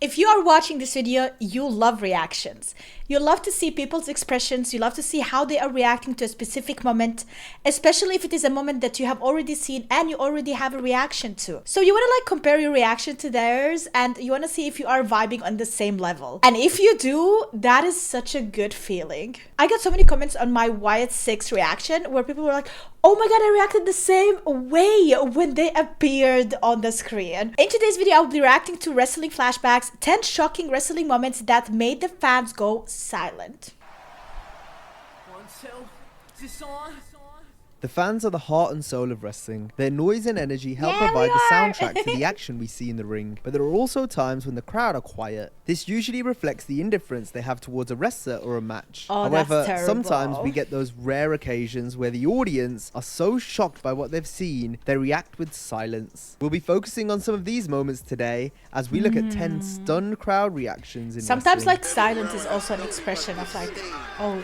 If you are watching this video, you love reactions. You love to see people's expressions. You love to see how they are reacting to a specific moment, especially if it is a moment that you have already seen and you already have a reaction to. So you want to compare your reaction to theirs, and you want to see if you are vibing on the same level. And if you do, that is such a good feeling. I got so many comments on my Wyatt 6 reaction where people were like, oh my god, I reacted the same way when they appeared on the screen. In today's video, I'll be reacting to wrestling flashbacks, 10 shocking wrestling moments that made the fans go silent. The fans are the heart and soul of wrestling. Their noise and energy help provide the soundtrack to the action we see in the ring. But there are also times when the crowd are quiet. This usually reflects the indifference they have towards a wrestler or a match. However, sometimes we get those rare occasions where the audience are so shocked by what they've seen, they react with silence. We'll be focusing on some of these moments today as we look at 10 stunned crowd reactions in Sometimes wrestling. Silence is also an expression of oh,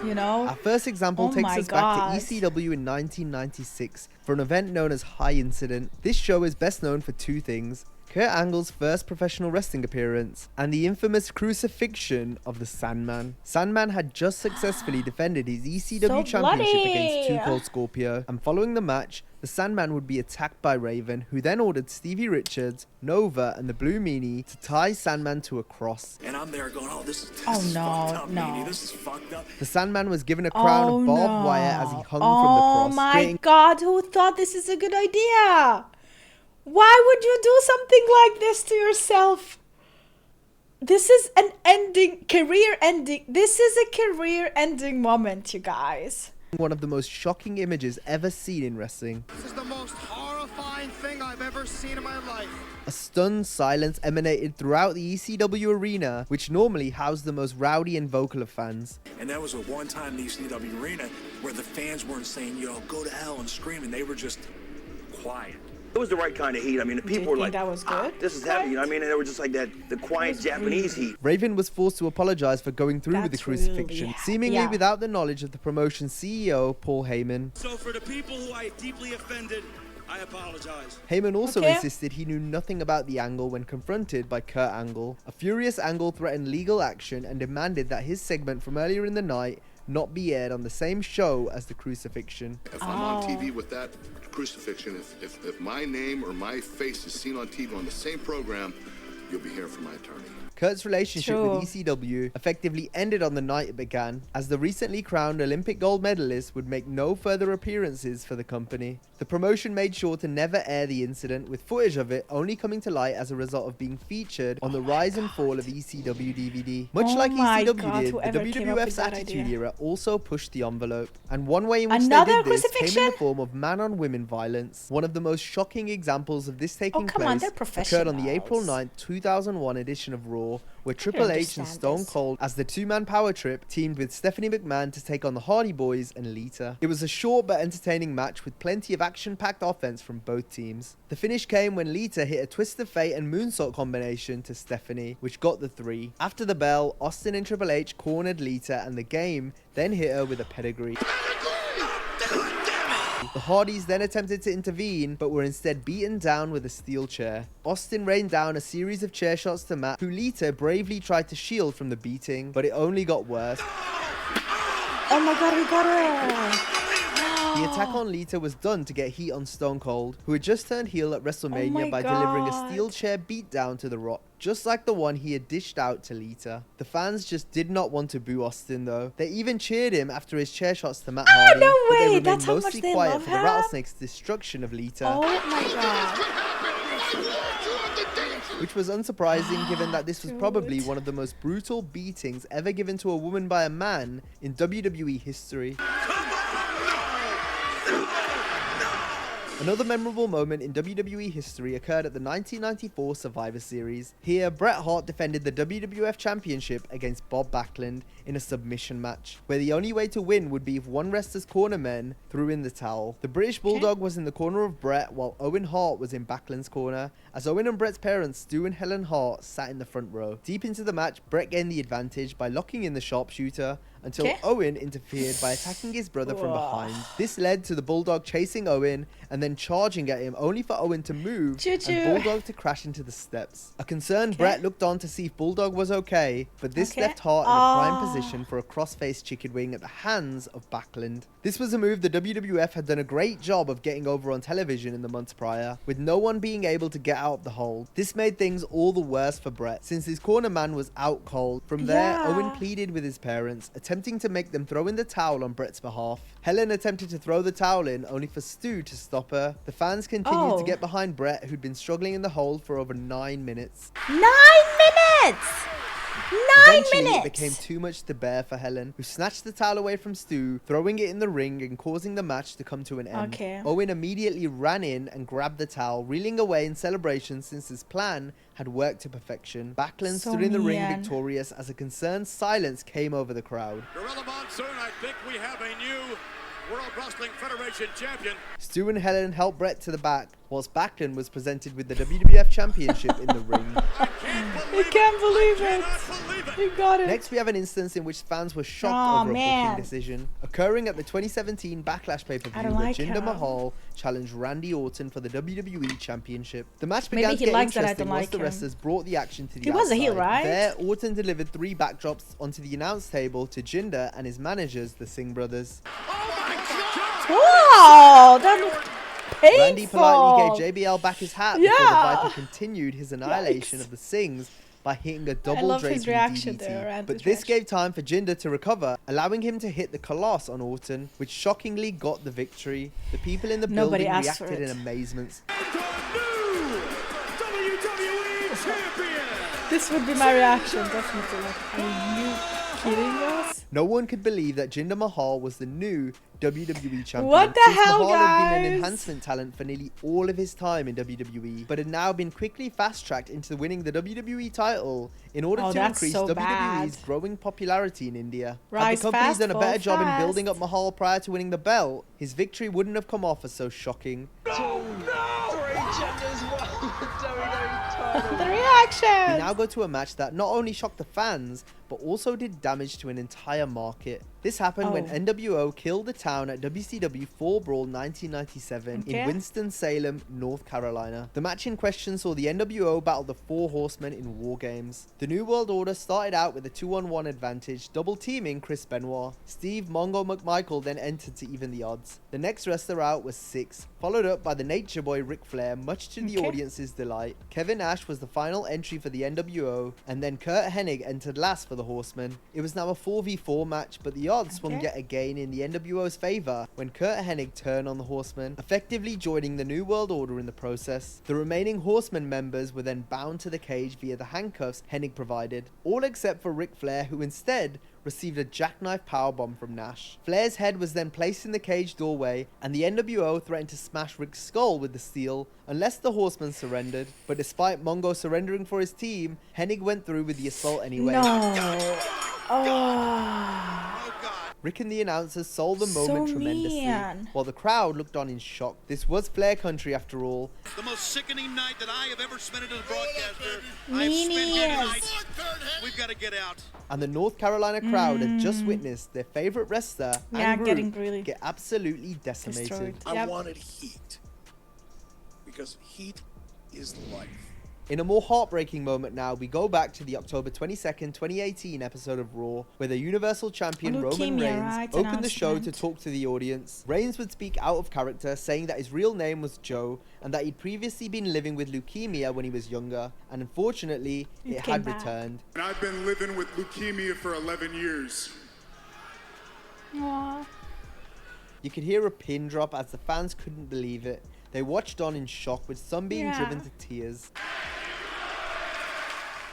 you know? Our first example takes us back to ECW in 1996 for an event known as High Incident. This show is best known for two things: Kurt Angle's first professional wrestling appearance and the infamous crucifixion of the Sandman. Sandman had just successfully defended his ECW championship against Too Cold Scorpio, and following the match, the Sandman would be attacked by Raven, who then ordered Stevie Richards, Nova, and the Blue Meanie to tie Sandman to a cross. And I'm there going, oh, this is no, fucked up, Meanie. This is fucked up. The Sandman was given a crown of barbed wire as he hung from the Oh cross. my god, who thought this is a good idea? Why would you do something like this to yourself? This is an career ending. This is a career ending moment, you guys. One of the most shocking images ever seen in wrestling. This is the most horrifying thing I've ever seen in my life. A stunned silence emanated throughout the ECW arena, which normally housed the most rowdy and vocal of fans. And that was a one-time in the ECW arena where the fans weren't saying, yo, go to hell and screaming. They were just quiet. It was the right kind of heat. I mean, the people were like, that was good? this is heavy. You know what I mean? And they were just like that, the quiet Japanese heat. Raven was forced to apologize for going through with the crucifixion, seemingly without the knowledge of the promotion's CEO, Paul Heyman. So for the people who I deeply offended, I apologize. Heyman also insisted he knew nothing about the Angle when confronted by Kurt Angle. A furious Angle threatened legal action and demanded that his segment from earlier in the night not be aired on the same show as the crucifixion. If I'm on TV with that crucifixion, if my name or my face is seen on TV on the same program, you'll be hearing from my attorney. Kurt's relationship with ECW effectively ended on the night it began, as the recently crowned Olympic gold medalist would make no further appearances for the company. The promotion made sure to never air the incident, with footage of it only coming to light as a result of being featured on the Rise and Fall of ECW DVD. Much like ECW did, the WWF's Attitude Era also pushed the envelope. And one way in which they did this came in the form of man-on-women violence. One of the most shocking examples of this taking place occurred on the April 9th, 2001 edition of Raw, where Triple H and Stone Cold, as the two-man power trip, teamed with Stephanie McMahon to take on the Hardy Boys and Lita. It was a short but entertaining match with plenty of action-packed offense from both teams. The finish came when Lita hit a Twist of Fate and moonsault combination to Stephanie, which got the 3. After the bell, Austin and Triple H cornered Lita, and the Game then hit her with a pedigree. The Hardys then attempted to intervene, but were instead beaten down with a steel chair. Austin rained down a series of chair shots to Matt, who Lita bravely tried to shield from the beating, but it only got worse. Oh my god, he got her! The attack on Lita was done to get heat on Stone Cold, who had just turned heel at WrestleMania by delivering a steel chair beatdown to The Rock, just like the one he had dished out to Lita. The fans just did not want to boo Austin though. They even cheered him after his chair shots to Matt Hardy, no but they way! remained That's how much mostly they quiet love for the her? Rattlesnake's destruction of Lita. Oh my god. Which was unsurprising given that this was probably one of the most brutal beatings ever given to a woman by a man in WWE history. Another memorable moment in WWE history occurred at the 1994 Survivor Series. Here, Bret Hart defended the WWF Championship against Bob Backlund in a submission match, where the only way to win would be if one wrestler's cornermen threw in the towel. The British Bulldog was in the corner of Bret, while Owen Hart was in Backlund's corner, as Owen and Bret's parents, Stu and Helen Hart, sat in the front row. Deep into the match, Bret gained the advantage by locking in the sharpshooter, until Owen interfered by attacking his brother from behind. This led to the Bulldog chasing Owen and then then charging at him, only for Owen to move Choo-choo. and Bulldog to crash into the steps. A concerned Brett looked on to see if Bulldog was okay, but this left Hart in a prime position for a cross-face chicken wing at the hands of Backlund. This was a move the WWF had done a great job of getting over on television in the months prior, with no one being able to get out of the hold. This made things all the worse for Brett, since his corner man was out cold. From there, Owen pleaded with his parents, attempting to make them throw in the towel on Brett's behalf. Helen attempted to throw the towel in, only for Stu to stop her. The fans continued to get behind Brett, who'd been struggling in the hold for over 9 minutes. 9 minutes! 9 minutes! It became too much to bear for Helen, who snatched the towel away from Stu, throwing it in the ring and causing the match to come to an end. Owen immediately ran in and grabbed the towel, reeling away in celebration since his plan had worked to perfection. Backlund stood in the ring victorious as a concerned silence came over the crowd. Gorilla Monsoon, I think we have a new World Wrestling Federation champion. Stu and Helen helped Brett to the back, whilst Backlund was presented with the WWF Championship in the ring. I can't believe it. You got it. Next, we have an instance in which fans were shocked over a booking decision. Occurring at the 2017 Backlash pay-per-view, where Jinder Mahal challenged Randy Orton for the WWE Championship. The match began to get interesting once the wrestlers brought the action to the outside. He was a heel, right? There, Orton delivered 3 backdrops onto the announce table to Jinder and his managers, the Singh brothers. Wow, that looked painful. Randy politely gave JBL back his hat before the Viper continued his annihilation of the Singhs by hitting a double draping DDT. But this gave time for Jinder to recover, allowing him to hit the Coloss on Orton, which shockingly got the victory. The people in the building reacted in amazement. This would be my reaction, definitely. Like, are you kidding us? No one could believe that Jinder Mahal was the new WWE champion. What the hell, Mahal had been an guys? enhancement talent for nearly all of his time in WWE, but had now been quickly fast-tracked into winning the WWE title in order to increase WWE's growing popularity in India. Had the company done a better job in building up Mahal prior to winning the belt, his victory wouldn't have come off as so shocking. The reaction! We now go to a match that not only shocked the fans, but also did damage to an entire market. This happened when NWO killed the town at WCW Fall Brawl 1997 in Winston-Salem, North Carolina. The match in question saw the NWO battle the 4 Horsemen in War Games. The New World Order started out with a 2-on-1 advantage, double teaming Chris Benoit. Steve Mongo McMichael then entered to even the odds. The next wrestler out was Six, followed up by the Nature Boy Ric Flair, much to the audience's delight. Kevin Nash was the final entry for the NWO, and then Kurt Hennig entered last for the Horsemen. It was now a 4v4 match, but the odds swung yet again in the NWO's favour when Kurt Hennig turned on the Horsemen, effectively joining the New World Order in the process. The remaining Horsemen members were then bound to the cage via the handcuffs Hennig provided, all except for Ric Flair, who instead received a jackknife powerbomb from Nash. Flair's head was then placed in the cage doorway, and the NWO threatened to smash Ric's skull with the steel unless the Horsemen surrendered. But despite Mongo surrendering for his team, Hennig went through with the assault anyway. Rick and the announcers sold the moment tremendously, while the crowd looked on in shock. This was Flair country after all. The most sickening night that I have ever spent as a broadcaster. I've spent here tonight. We've got to get out. And the North Carolina crowd had just witnessed their favorite wrestler and group get absolutely decimated. I wanted heat, because heat is life. In a more heartbreaking moment now, we go back to the October 22nd, 2018 episode of Raw, where the Universal Champion Roman Reigns opened the show to talk to the audience. Reigns would speak out of character, saying that his real name was Joe, and that he'd previously been living with leukemia when he was younger, and unfortunately, it had returned. And I've been living with leukemia for 11 years. Aww. You could hear a pin drop as the fans couldn't believe it. They watched on in shock, with some being driven to tears.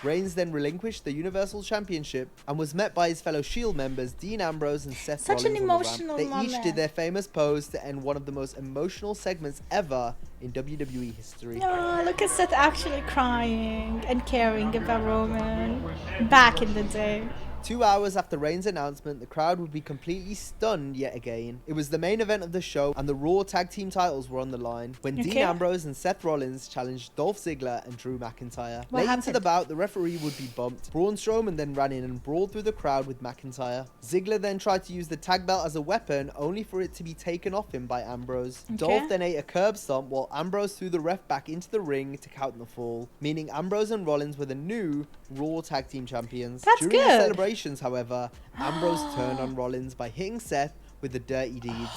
Reigns then relinquished the Universal Championship and was met by his fellow Shield members Dean Ambrose and Seth Rollins. Such an emotional moment. They each did their famous pose to end one of the most emotional segments ever in WWE history. Oh, look at Seth actually crying and caring about Roman back in the day. 2 hours after Reigns' announcement, the crowd would be completely stunned yet again. It was the main event of the show, and the Raw Tag Team titles were on the line when Dean Ambrose and Seth Rollins challenged Dolph Ziggler and Drew McIntyre. Late into the bout, the referee would be bumped. Braun Strowman then ran in and brawled through the crowd with McIntyre. Ziggler then tried to use the tag belt as a weapon, only for it to be taken off him by Ambrose. Dolph then ate a curb stomp while Ambrose threw the ref back into the ring to count the fall, meaning Ambrose and Rollins were the new Raw Tag Team Champions. During the celebrations, however, Ambrose turned on Rollins by hitting Seth with the dirty deeds.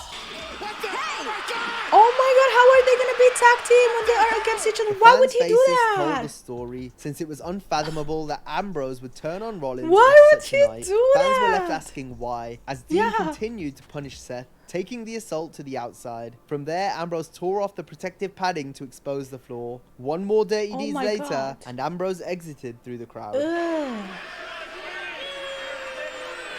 Oh my god, how are they going to be tag team when they are against each other? Why would he do that? Told the story, since it was unfathomable that Ambrose would turn on Rollins. Why would he do that? Fans were left asking why, as Dean continued to punish Seth, taking the assault to the outside. From there, Ambrose tore off the protective padding to expose the floor. One more dirty deeds later, and Ambrose exited through the crowd.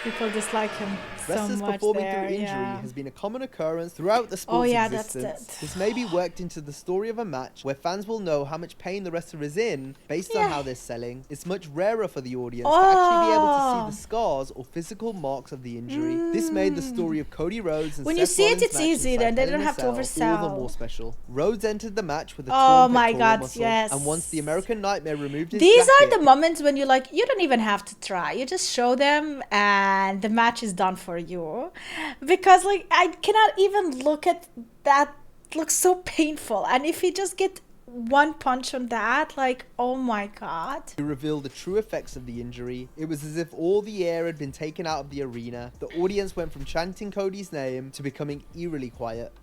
People dislike him so Wrestlers much performing there, through injury has been a common occurrence throughout the sport's existence. This may be worked into the story of a match where fans will know how much pain the wrestler is in based on how they're selling. It's much rarer for the audience to actually be able to see the scars or physical marks of the injury. This made the story of Cody Rhodes and when Seth you see Rollins it, it's easy, then they don't have to oversell. All the more special. Rhodes entered the match with a torn pectoral muscle, yes. and once the American Nightmare removed his These jacket, are the moments when you you don't even have to try. You just show them and the match is done for you, because I cannot even look at that. Looks so painful, and if you just get one punch on that, oh my god. To reveal the true effects of the injury, it was as if all the air had been taken out of the arena. The audience went from chanting Cody's name to becoming eerily quiet.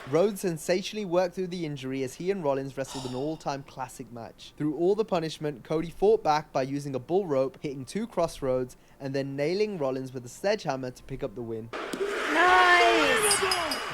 Rhodes sensationally worked through the injury as he and Rollins wrestled an all-time classic match. Through all the punishment, Cody fought back by using a bull rope, hitting 2 crossroads, and then nailing Rollins with a sledgehammer to pick up the win. Nice!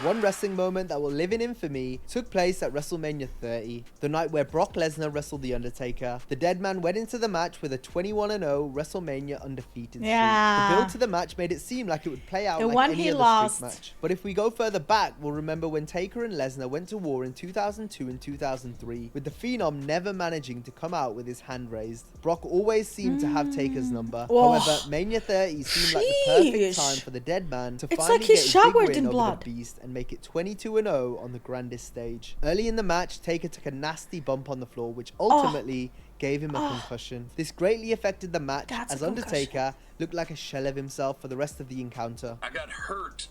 One wrestling moment that will live in infamy took place at WrestleMania 30, the night where Brock Lesnar wrestled The Undertaker. The dead man went into the match with a 21-0 WrestleMania undefeated streak. The build to the match made it seem like it would play out like any other streak match. But if we go further back, we'll remember when Taker and Lesnar went to war in 2002 and 2003, with the Phenom never managing to come out with his hand raised. Brock always seemed to have Taker's number. However, Mania 30 seemed like the perfect time for the dead man to finally get his big win over the Beast and make it 22-0 on the grandest stage. Early in the match, Taker took a nasty bump on the floor, which ultimately gave him a concussion. This greatly affected the match, as Undertaker looked like a shell of himself for the rest of the encounter. I got hurt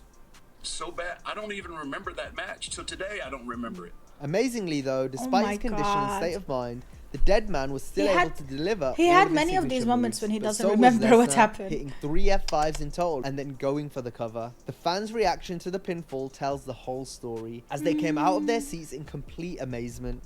so bad, I don't even remember that match. Till today, I don't remember it. Amazingly though, despite his condition and state of mind, the dead man was still able to deliver. He had many of these moments when he doesn't remember what happened. Hitting 3 F5s in total and then going for the cover. The fans' reaction to the pinfall tells the whole story, as they came out of their seats in complete amazement.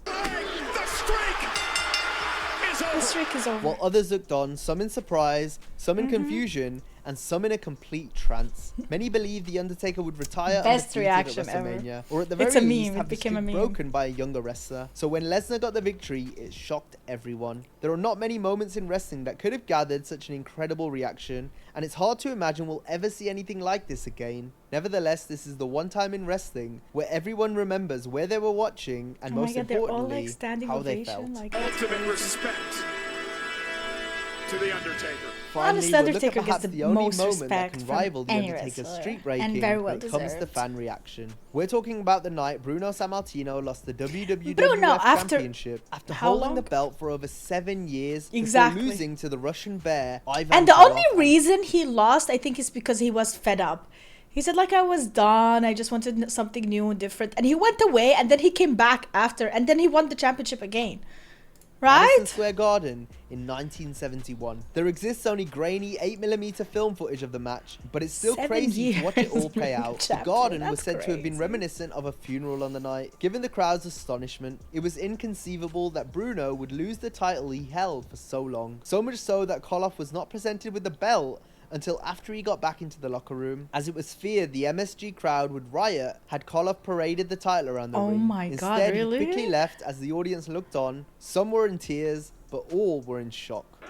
The streak is over. While others looked on, some in surprise, some in confusion, and some in a complete trance. Many believe The Undertaker would retire undefeated at WrestleMania, or at the very least have the streak broken by a younger wrestler. So when Lesnar got the victory, it shocked everyone. There are not many moments in wrestling that could have gathered such an incredible reaction, and it's hard to imagine we'll ever see anything like this again. Nevertheless, this is the one time in wrestling where everyone remembers where they were watching, and most importantly, how they felt. Ultimate respect to The Undertaker. Honestly, Undertaker gets the only most moment that respect can from rival the any Undertaker's wrestler, streak breaking and very well when it comes to deserved. fan reaction. We're talking about the night Bruno Sammartino lost the WWF Championship after holding the belt for over 7 years before losing to the Russian Bear, Ivan And the only reason he lost, I think, is because he was fed up. He said, I was done. I just wanted something new and different. And he went away, and then he came back after, and then he won the championship again. Right? Madison Square Garden in 1971. There exists only grainy 8mm film footage of the match, but it's still crazy to watch it all play out. The Garden was said to have been reminiscent of a funeral on the night. Given the crowd's astonishment, it was inconceivable that Bruno would lose the title he held for so long. So much so that Koloff was not presented with the belt until after he got back into the locker room, as it was feared the MSG crowd would riot had Koloff paraded the title around the ring. Oh my god, Instead, really? he quickly left as the audience looked on. Some were in tears, but all were in shock.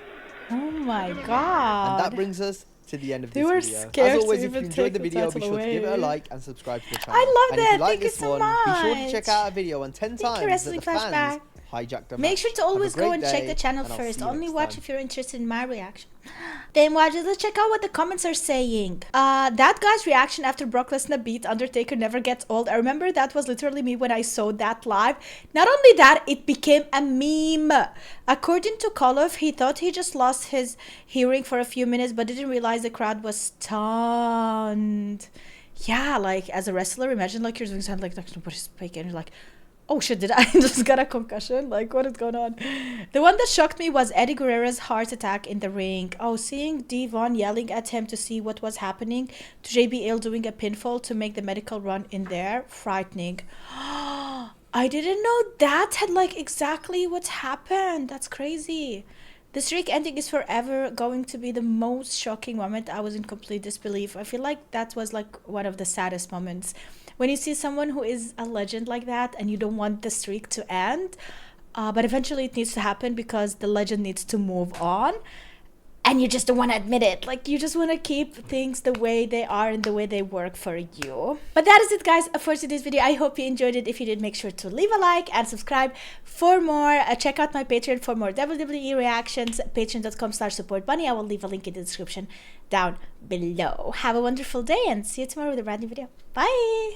Oh my god. And that brings us to the end of this were video. scared As always, to if you even enjoyed the take the video, be title sure to give it a away. like and subscribe to the channel. I love and that. If you like Thank you this so one, be sure to much. check out our video on 10 Thank you, times that Wrestling the fans Flashback. hijacked a Make match. sure to Have a always go great and check day, the channel and I'll see first. you Only next watch time. if you're interested in my reaction. Then watch it. Let's check out what the comments are saying. That guy's reaction after Brock Lesnar beat Undertaker never gets old. I remember that was literally me when I saw that live. Not only that, it became a meme. According to Koloff, he thought he just lost his hearing for a few minutes, but didn't realize the crowd was stunned. Yeah, like as a wrestler, imagine like you're doing something like nobody's speaking, and you're like, oh shit, did I just get a concussion? Like, what is going on? The one that shocked me was Eddie Guerrero's heart attack in the ring. Oh, seeing Devon yelling at him to see what was happening, to JBL doing a pinfall to make the medical run in there, frightening. I didn't know that had like exactly what happened. That's crazy. The streak ending is forever going to be the most shocking moment. I was in complete disbelief. I feel like that was like one of the saddest moments. When you see someone who is a legend like that and you don't want the streak to end, but eventually it needs to happen because the legend needs to move on. And you just don't want to admit it. Like, you just want to keep things the way they are and the way they work for you. But that is it, guys, for today's video. I hope you enjoyed it. If you did, make sure to leave a like and subscribe for more. Check out my Patreon for more WWE reactions. Patreon.com/supportbunny. I will leave a link in the description down below. Have a wonderful day and see you tomorrow with a brand new video. Bye!